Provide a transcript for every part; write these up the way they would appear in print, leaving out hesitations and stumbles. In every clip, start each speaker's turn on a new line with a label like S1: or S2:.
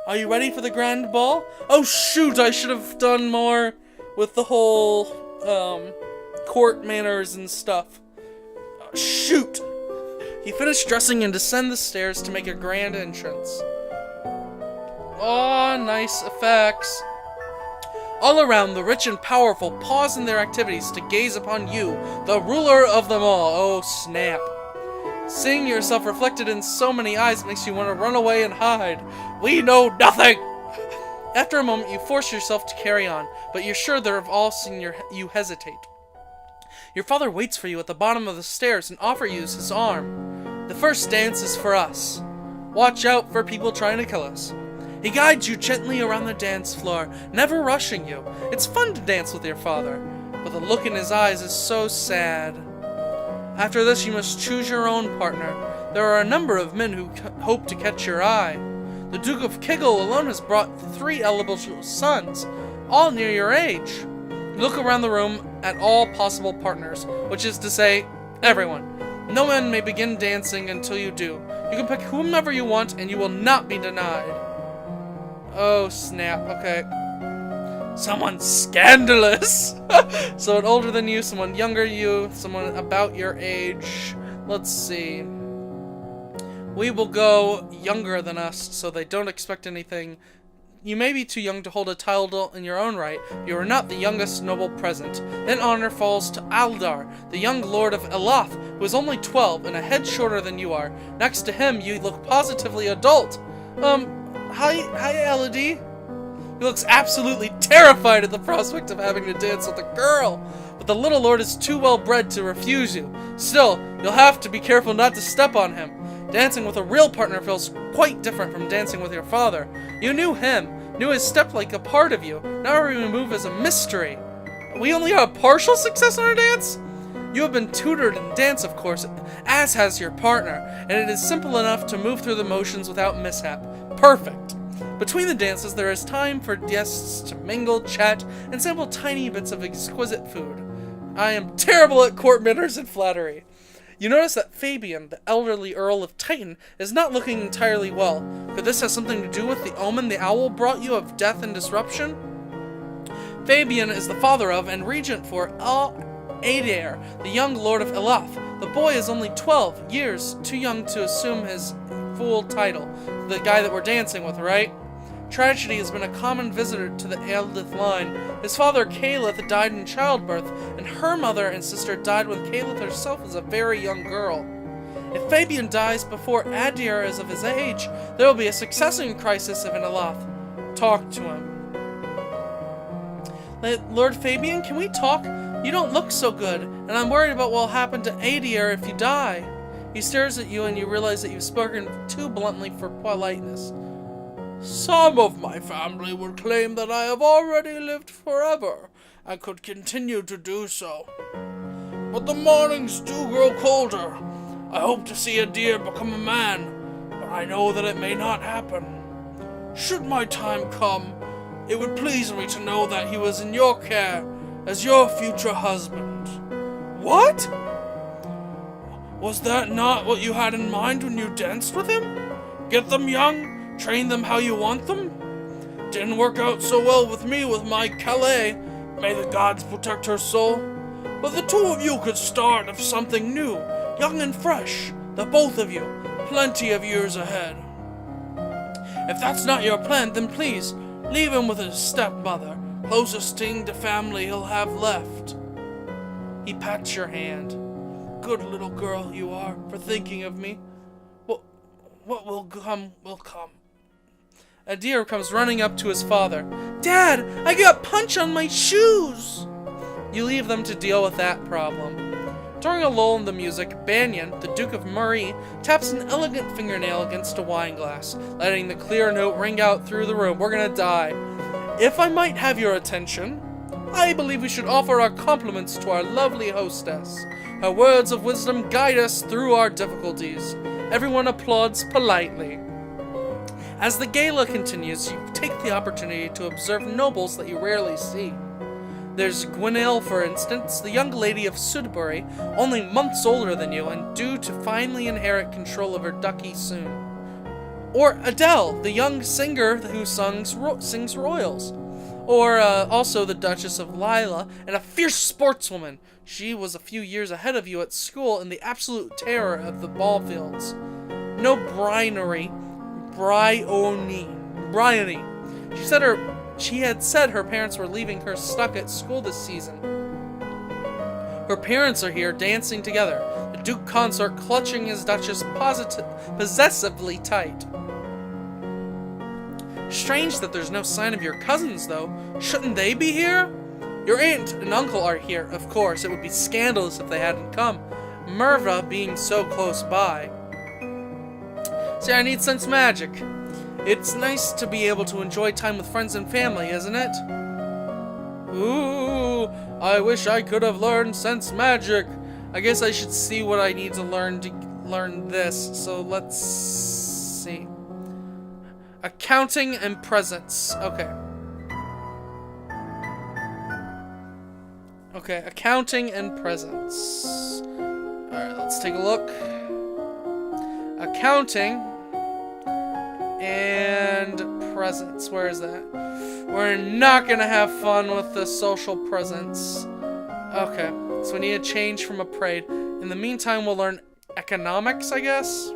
S1: Are you ready for the grand ball? Oh shoot, I should have done more with the whole, court manners and stuff. Shoot! You finish dressing and descend the stairs to make a grand entrance. Oh, nice effects. All around, the rich and powerful pause in their activities to gaze upon you, the ruler of them all. Oh, snap. Seeing yourself reflected in so many eyes makes you want to run away and hide. We know nothing! After a moment, you force yourself to carry on, but you're sure they've all seen you hesitate. Your father waits for you at the bottom of the stairs and offers you his arm. The first dance is for us. Watch out for people trying to kill us. He guides you gently around the dance floor, never rushing you. It's fun to dance with your father, but the look in his eyes is so sad. After this, you must choose your own partner. There are a number of men who hope to catch your eye. The Duke of Kiggle alone has brought 3 eligible sons, all near your age. You look around the room at all possible partners, which is to say, everyone. No one may begin dancing until you do. You can pick whomever you want, and you will not be denied. Oh, snap. Okay. Someone scandalous! Someone older than you, someone younger than you, someone about your age. Let's see. We will go younger than us, so they don't expect anything. You may be too young to hold a title in your own right. You are not the youngest noble present. Then honor falls to Aldar, the young lord of Elath, who is only 12 and a head shorter than you are. Next to him, you look positively adult. Hi, Elodie. He looks absolutely terrified at the prospect of having to dance with a girl, but the little lord is too well bred to refuse you. Still, you'll have to be careful not to step on him. Dancing with a real partner feels quite different from dancing with your father. You knew him, knew his step like a part of you. Now every move is a mystery. We only have a partial success on our dance? You have been tutored in dance, of course, as has your partner, and it is simple enough to move through the motions without mishap. Perfect. Between the dances, there is time for guests to mingle, chat, and sample tiny bits of exquisite food. I am terrible at court manners and flattery. You notice that Fabian, the elderly Earl of Titan, is not looking entirely well. Could this have something to do with the omen the owl brought you of death and disruption? Fabian is the father of and regent for Adair, the young lord of Elath. The boy is only 12 years, too young to assume his full title. The guy that we're dancing with, right? Tragedy has been a common visitor to the Eldith line. His father, Calith, died in childbirth, and her mother and sister died when Calith herself was a very young girl. If Fabian dies before Adair is of his age, there will be a succession crisis in Elath. Talk to him. Lord Fabian, can we talk? You don't look so good, and I'm worried about what will happen to Adair if you die. He stares at you and you realize that you've spoken too bluntly for politeness. Some of my family would claim that I have already lived forever, and could continue to do so. But the mornings do grow colder. I hope to see Adair become a man, but I know that it may not happen. Should my time come, it would please me to know that he was in your care as your future husband. What? Was that not what you had in mind when you danced with him? Get them young, train them how you want them? Didn't work out so well with me with my Calais. May the gods protect her soul. But the two of you could start of something new, young and fresh, the both of you, plenty of years ahead. If that's not your plan, then please, leave him with his stepmother, closest thing to family he'll have left. He pats your hand. Good little girl you are, for thinking of me. What will come, will come. Adair comes running up to his father. Dad, I got punch on my shoes! You leave them to deal with that problem. During a lull in the music, Banyan, the Duke of Murray, taps an elegant fingernail against a wine glass, letting the clear note ring out through the room. We're gonna die. If I might have your attention, I believe we should offer our compliments to our lovely hostess. Her words of wisdom guide us through our difficulties. Everyone applauds politely. As the gala continues, you take the opportunity to observe nobles that you rarely see. There's Gwenaëlle, for instance, the young lady of Sudbury, only months older than you, and due to finally inherit control of her duchy soon. Or Adele, the young singer who sings royals. Or also the Duchess of Lila, and a fierce sportswoman. She was a few years ahead of you at school and the absolute terror of the ball fields. No Bryony. She had said her parents were leaving her stuck at school this season. Her parents are here dancing together, the Duke Consort clutching his Duchess possessively tight. Strange that there's no sign of your cousins, though. Shouldn't they be here? Your aunt and uncle are here, of course. It would be scandalous if they hadn't come. Merva being so close by. See, I need sense magic. It's nice to be able to enjoy time with friends and family, isn't it? Ooh, I wish I could have learned sense magic. I guess I should see what I need to learn this. So let's see. Accounting and presence. Okay. Okay, accounting and presence. Alright, let's take a look. Accounting and presence. Where is that? We're not gonna have fun with the social presence. Okay, so we need a change from a parade. In the meantime, we'll learn economics, I guess?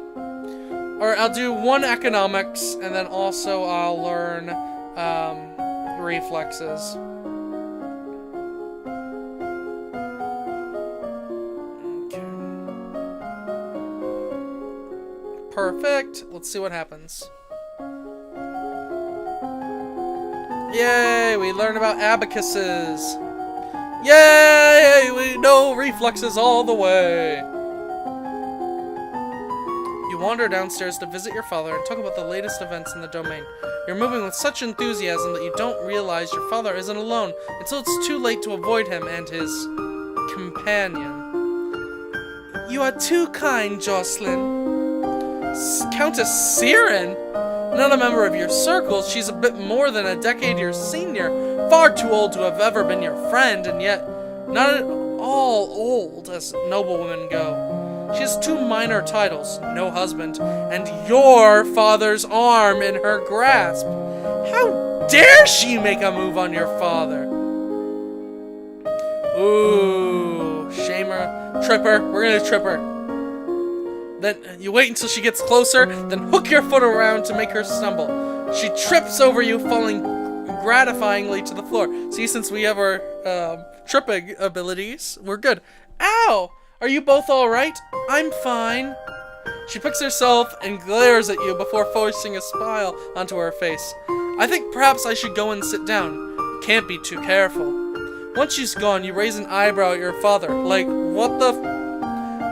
S1: Or I'll do one economics, and then also I'll learn reflexes. Okay. Perfect. Let's see what happens. Yay! We learn about abacuses. Yay! We know reflexes all the way. You wander downstairs to visit your father and talk about the latest events in the domain. You're moving with such enthusiasm that you don't realize your father isn't alone until it's too late to avoid him and his companion. You are too kind, Jocelyn. Countess Siren? Not a member of your circle, she's a bit more than a decade your senior, far too old to have ever been your friend, and yet not at all old as noblewomen go. She has 2 minor titles, no husband, and your father's arm in her grasp. How dare she make a move on your father? Ooh, shame her. Trip her. We're gonna trip her. Then you wait until she gets closer, then hook your foot around to make her stumble. She trips over you, falling gratifyingly to the floor. See, since we have our tripping abilities, we're good. Ow! Are you both alright? I'm fine. She picks herself and glares at you before forcing a smile onto her face. I think perhaps I should go and sit down. Can't be too careful. Once she's gone, you raise an eyebrow at your father. Like, what the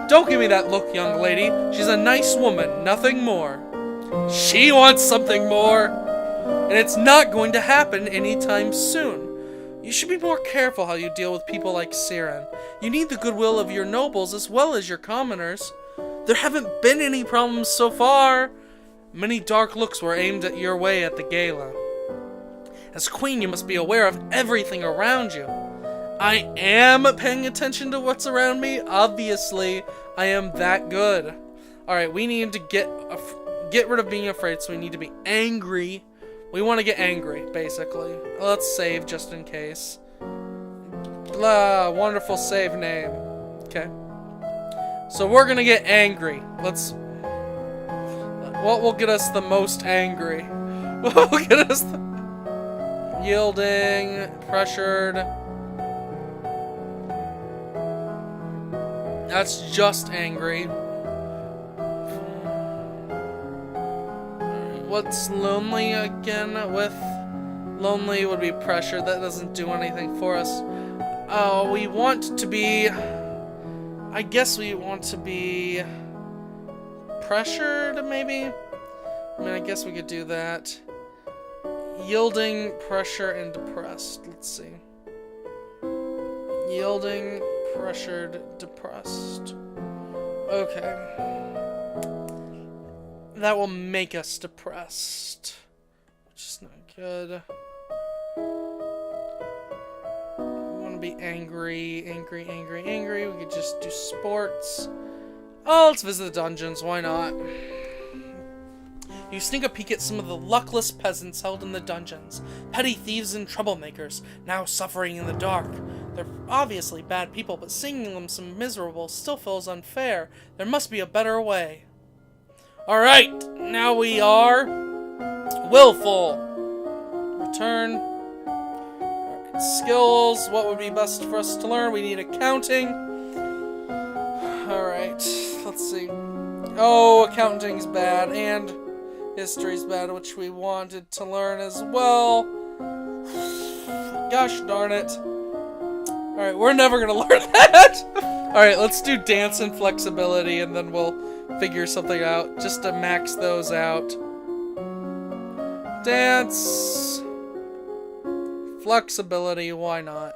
S1: Don't give me that look, young lady. She's a nice woman, nothing more. She wants something more. And it's not going to happen anytime soon. You should be more careful how you deal with people like Siren. You need the goodwill of your nobles as well as your commoners. There haven't been any problems so far. Many dark looks were aimed at your way at the gala. As queen, you must be aware of everything around you. I am paying attention to what's around me. Obviously, I am that good. Alright, we need to get rid of being afraid, so we need to be angry. We want to get angry, basically. Let's save just in case. Wonderful save name. Okay. So we're gonna get angry. What will get us the most angry? What will get us the... Yielding, pressured. That's just angry. What's lonely again? With lonely would be pressure. That doesn't do anything for us. Oh, we want to be... I guess we want to be... pressured, maybe? I mean, I guess we could do that. Yielding, pressure, and depressed. Let's see. Yielding, pressured, depressed. Okay. That will make us depressed. Which is not good. We want to be angry, angry, angry, angry. We could just do sports. Oh, let's visit the dungeons. Why not? You sneak a peek at some of the luckless peasants held in the dungeons. Petty thieves and troublemakers, now suffering in the dark. They're obviously bad people, but seeing them so miserable still feels unfair. There must be a better way. Alright, now we are Willful Return. Alright, skills, what would be best for us to learn? We need accounting. Alright, let's see. Oh, accounting's bad, and history's bad, which we wanted to learn as well. Gosh darn it. Alright, we're never gonna learn that! Alright, let's do dance and flexibility, and then we'll figure something out, just to max those out. Dance. Flexibility, why not?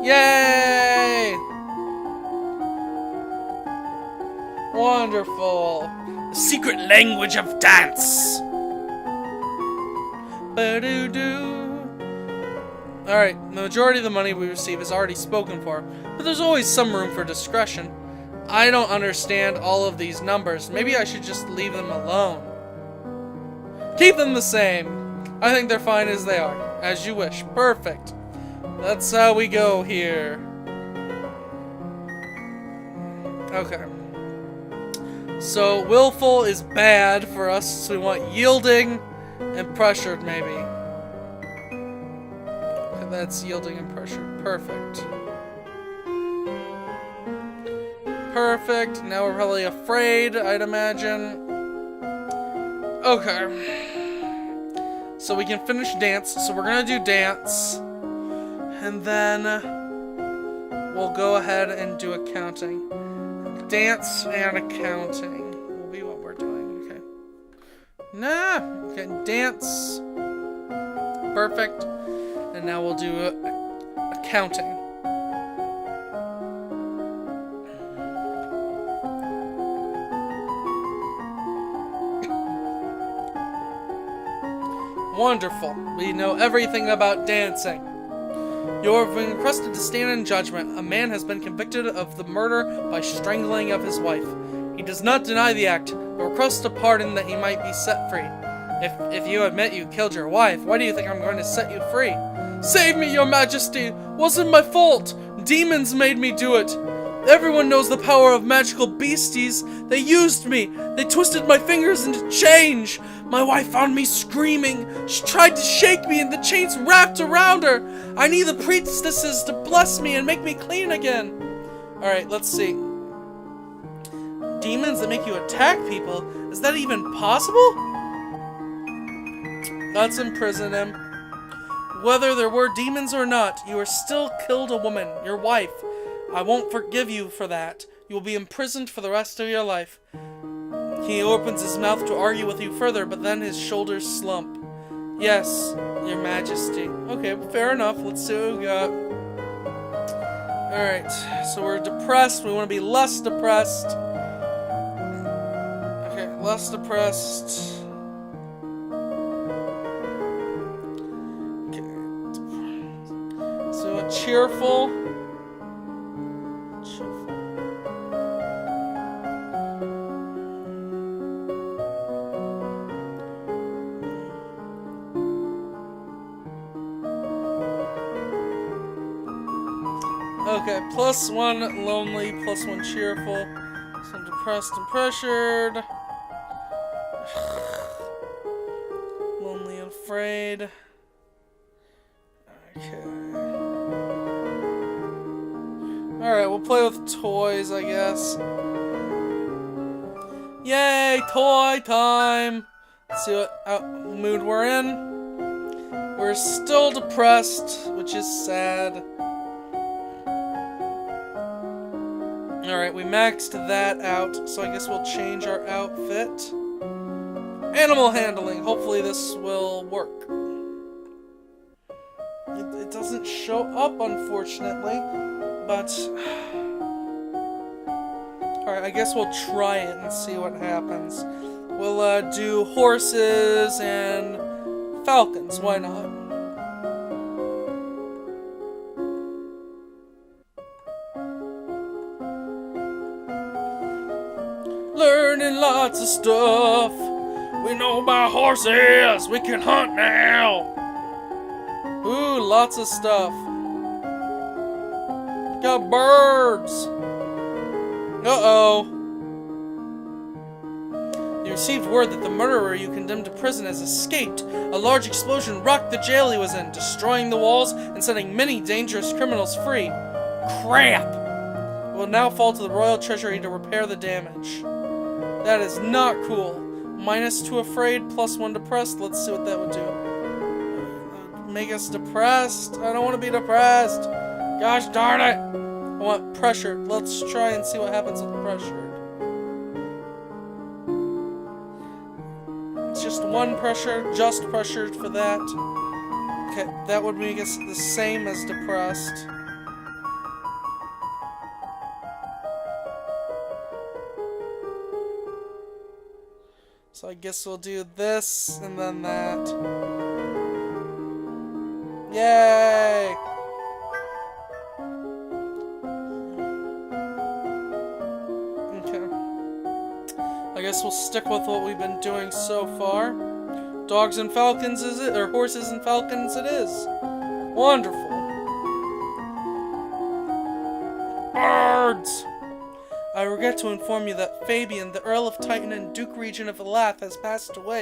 S1: Yay! Wonderful. The secret language of dance. Ba-doo-doo. Alright, the majority of the money we receive is already spoken for, but there's always some room for discretion. I don't understand all of these numbers. Maybe I should just leave them alone. Keep them the same. I think they're fine as they are. As you wish. Perfect. That's how we go here. Okay. So, willful is bad for us, so we want yielding and pressured, maybe. Okay, that's yielding and pressured. Perfect. Perfect. Now we're probably afraid, I'd imagine. Okay. So we can finish dance, so we're gonna do dance. And then we'll go ahead and do accounting. Dance and accounting will be what we're doing, okay. Okay, dance. Perfect. And now we'll do accounting. Wonderful. We know everything about dancing. You have been requested to stand in judgment. A man has been convicted of the murder by strangling of his wife. He does not deny the act, but requests a pardon that he might be set free. If you admit you killed your wife, why do you think I'm going to set you free? Save me, your majesty! Wasn't my fault! Demons made me do it! Everyone knows the power of magical beasties. They used me. They twisted my fingers into change. My wife found me screaming. She tried to shake me and the chains wrapped around her. I need the priestesses to bless me and make me clean again. Alright, let's see. Demons that make you attack people? Is that even possible? Let's imprison him. Whether there were demons or not, you are still killed a woman, your wife. I won't forgive you for that. You will be imprisoned for the rest of your life. He opens his mouth to argue with you further, but then his shoulders slump. Yes, your majesty. Okay, fair enough. Let's see what we got. Alright, so we're depressed. We want to be less depressed. Okay, less depressed. Okay. So cheerful. Okay, +1 lonely, +1 cheerful, some depressed and pressured, lonely and afraid. Okay. Alright, we'll play with toys, I guess. Yay, toy time! Let's see what mood we're in. We're still depressed, which is sad. Alright, we maxed that out, so I guess we'll change our outfit. Animal handling. Hopefully this will work. It doesn't show up, unfortunately, but... Alright, I guess we'll try it and see what happens. We'll do horses and falcons, why not? lots of stuff. We know about horses. We can hunt now. Ooh, lots of stuff. Got birds. Uh-oh. You received word that the murderer you condemned to prison has escaped. A large explosion rocked the jail he was in, destroying the walls and setting many dangerous criminals free. Crap! It will now fall to the Royal Treasury to repair the damage. That is not cool. -2 afraid, +1 depressed. Let's see what that would do. Make us depressed? I don't want to be depressed. Gosh darn it! I want pressure. Let's try and see what happens with pressure. It's just 1 pressure, just pressured for that. Okay, that would make us the same as depressed. So I guess we'll do this and then that. Yay! Okay. I guess we'll stick with what we've been doing so far. Dogs and falcons is it? Or horses and falcons it is. Wonderful. Birds! I regret to inform you that Fabian, the Earl of Titan and Duke Regent of Elath, has passed away.